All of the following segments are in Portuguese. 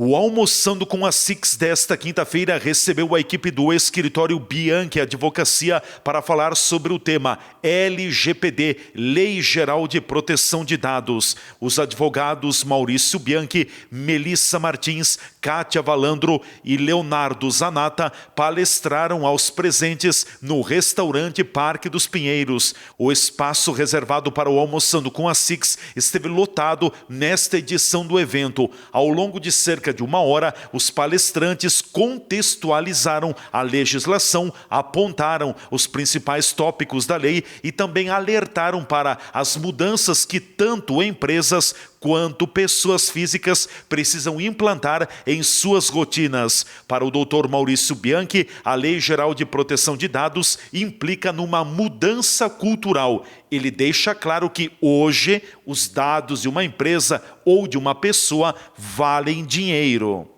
O Almoçando com a Six desta quinta-feira recebeu a equipe do escritório Bianchi Advocacia para falar sobre o tema LGPD, Lei Geral de Proteção de Dados. Os advogados Maurício Bianchi, Melissa Martins, Kátia Valandro e Leonardo Zanata palestraram aos presentes no restaurante Parque dos Pinheiros. O espaço reservado para o Almoçando com a Six esteve lotado nesta edição do evento. Ao longo de cerca de uma hora, os palestrantes contextualizaram a legislação, apontaram os principais tópicos da lei e também alertaram para as mudanças que tanto empresas quanto pessoas físicas precisam implantar em suas rotinas. Para o Dr. Maurício Bianchi, a Lei Geral de Proteção de Dados implica numa mudança cultural. Ele deixa claro que hoje os dados de uma empresa ou de uma pessoa valem dinheiro.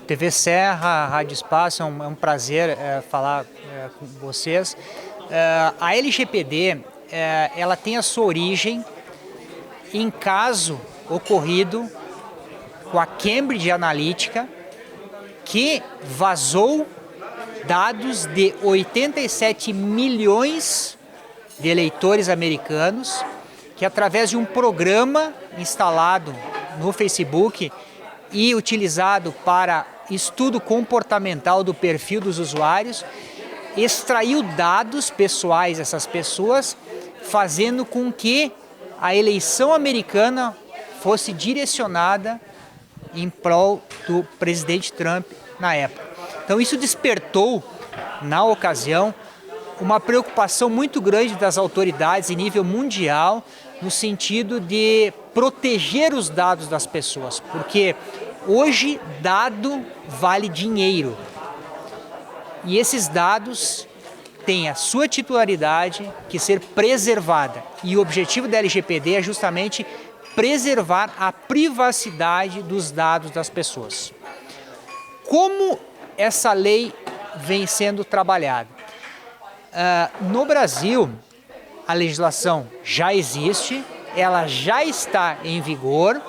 TV Serra, Rádio Espaço, é um prazer falar com vocês. A LGPD ela tem a sua origem em caso ocorrido com a Cambridge Analytica, que vazou dados de 87 milhões de eleitores americanos, que através de um programa instalado no Facebook e utilizado para estudo comportamental do perfil dos usuários, extraiu dados pessoais dessas pessoas, fazendo com que a eleição americana fosse direcionada em prol do presidente Trump na época. Então isso despertou, na ocasião, uma preocupação muito grande das autoridades em nível mundial, no sentido de proteger os dados das pessoas, porque hoje dado vale dinheiro. E esses dados têm a sua titularidade que ser preservada. E o objetivo da LGPD é justamente preservar a privacidade dos dados das pessoas. Como essa lei vem sendo trabalhada? No Brasil, a legislação já existe, ela já está em vigor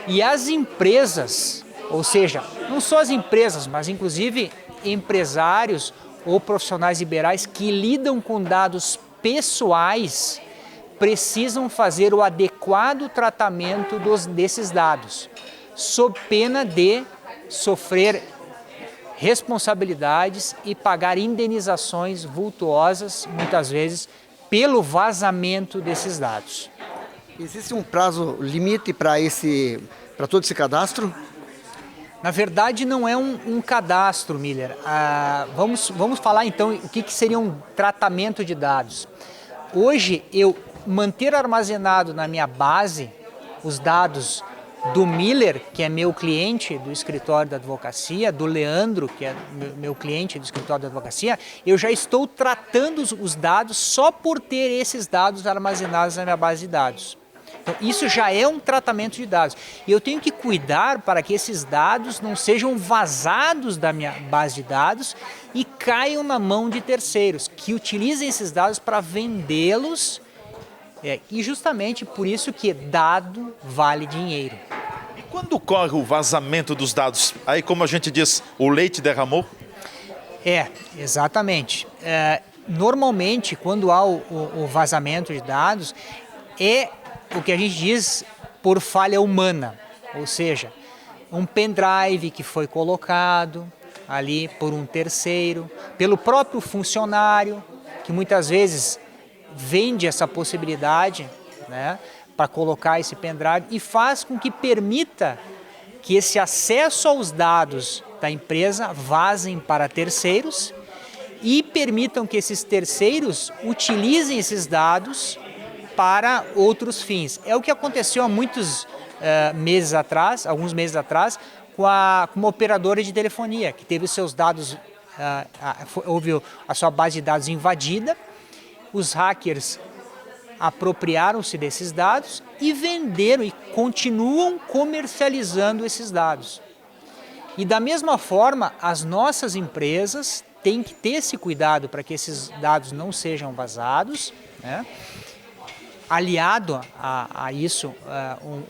e as empresas, ou seja, não só as empresas, mas inclusive empresários ou profissionais liberais que lidam com dados pessoais precisam fazer o adequado tratamento desses dados, sob pena de sofrer responsabilidades e pagar indenizações vultuosas, muitas vezes, pelo vazamento desses dados. Existe um prazo limite para todo esse cadastro? Na verdade, não é um cadastro, Miller. Vamos falar então o que seria um tratamento de dados. Hoje, eu manter armazenado na minha base os dados do Miller, que é meu cliente do escritório da advocacia, do Leandro, que é meu cliente do escritório da advocacia, eu já estou tratando os dados só por ter esses dados armazenados na minha base de dados. Então, isso já é um tratamento de dados. E eu tenho que cuidar para que esses dados não sejam vazados da minha base de dados e caiam na mão de terceiros, que utilizem esses dados para vendê-los. E justamente por isso que dado vale dinheiro. E quando ocorre o vazamento dos dados? Aí, como a gente diz, o leite derramou? Exatamente. Normalmente, quando há o vazamento de dados, é o que a gente diz por falha humana. Ou seja, um pendrive que foi colocado ali por um terceiro, pelo próprio funcionário, que muitas vezes vende essa possibilidade, né, para colocar esse pendrive e faz com que permita que esse acesso aos dados da empresa vazem para terceiros e permitam que esses terceiros utilizem esses dados para outros fins. É o que aconteceu há alguns meses atrás, com uma operadora de telefonia, que teve os seus dados, houve a sua base de dados invadida. Os hackers apropriaram-se desses dados e venderam e continuam comercializando esses dados. E da mesma forma, as nossas empresas têm que ter esse cuidado para que esses dados não sejam vazados, né? aliado a isso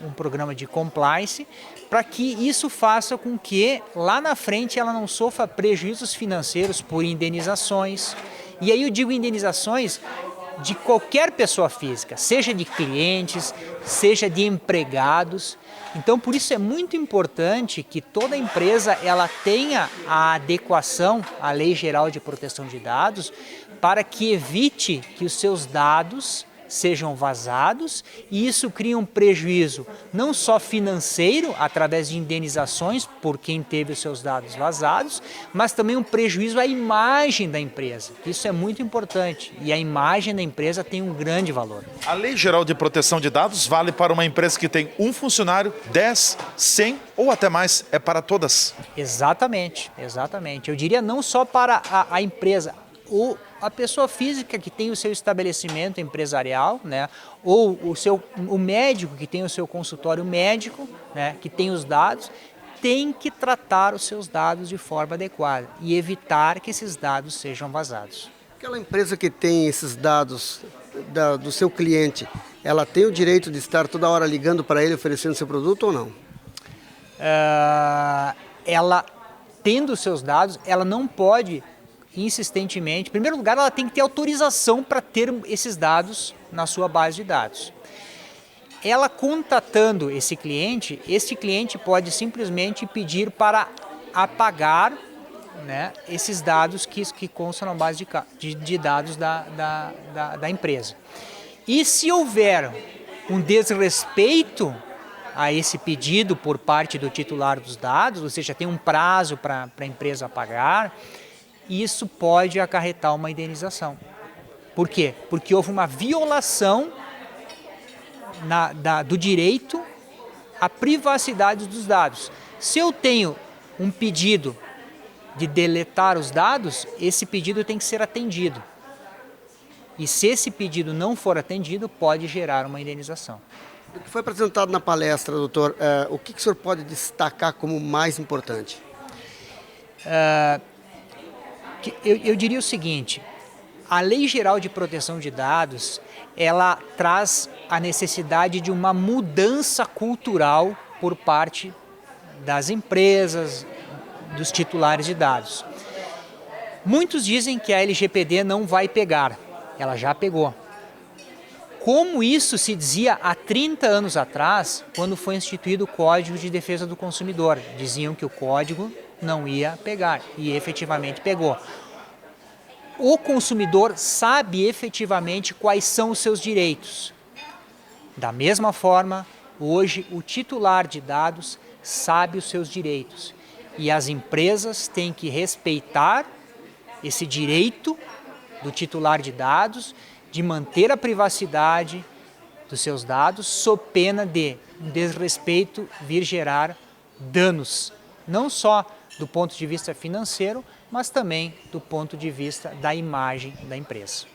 um programa de compliance, para que isso faça com que lá na frente ela não sofra prejuízos financeiros por indenizações. E aí eu digo indenizações de qualquer pessoa física, seja de clientes, seja de empregados. Então, por isso é muito importante que toda empresa ela tenha a adequação à Lei Geral de Proteção de Dados para que evite que os seus dados sejam vazados, e isso cria um prejuízo não só financeiro, através de indenizações por quem teve os seus dados vazados, mas também um prejuízo à imagem da empresa. Isso é muito importante e a imagem da empresa tem um grande valor. A Lei Geral de Proteção de Dados vale para uma empresa que tem um funcionário, 10, 100 ou até mais, é para todas? Exatamente, exatamente. Eu diria não só para a empresa, a pessoa física que tem o seu estabelecimento empresarial, né, ou o médico que tem o seu consultório médico, né, que tem os dados, tem que tratar os seus dados de forma adequada e evitar que esses dados sejam vazados. Aquela empresa que tem esses dados do seu cliente, ela tem o direito de estar toda hora ligando para ele oferecendo seu produto ou não? Ela, tendo os seus dados, ela não pode insistentemente, em primeiro lugar, ela tem que ter autorização para ter esses dados na sua base de dados. Ela contatando esse cliente pode simplesmente pedir para apagar, né, esses dados que constam na base de dados da empresa. E se houver um desrespeito a esse pedido por parte do titular dos dados, ou seja, tem um prazo para a empresa apagar, isso pode acarretar uma indenização. Por quê? Porque houve uma violação do direito à privacidade dos dados. Se eu tenho um pedido de deletar os dados, esse pedido tem que ser atendido. E se esse pedido não for atendido, pode gerar uma indenização. O que foi apresentado na palestra, doutor, o que o senhor pode destacar como mais importante? Eu diria o seguinte: a Lei Geral de Proteção de Dados, ela traz a necessidade de uma mudança cultural por parte das empresas, dos titulares de dados. Muitos dizem que a LGPD não vai pegar, ela já pegou. Como isso se dizia há 30 anos atrás, quando foi instituído o Código de Defesa do Consumidor. Diziam que o código não ia pegar, e efetivamente pegou. O consumidor sabe efetivamente quais são os seus direitos. Da mesma forma, hoje o titular de dados sabe os seus direitos. E as empresas têm que respeitar esse direito do titular de dados de manter a privacidade dos seus dados, sob pena de um desrespeito vir gerar danos, não só do ponto de vista financeiro, mas também do ponto de vista da imagem da empresa.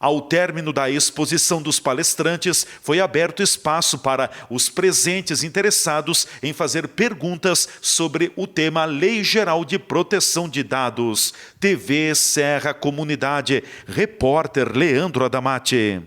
Ao término da exposição dos palestrantes, foi aberto espaço para os presentes interessados em fazer perguntas sobre o tema Lei Geral de Proteção de Dados. TV Serra Comunidade, repórter Leandro Adamati.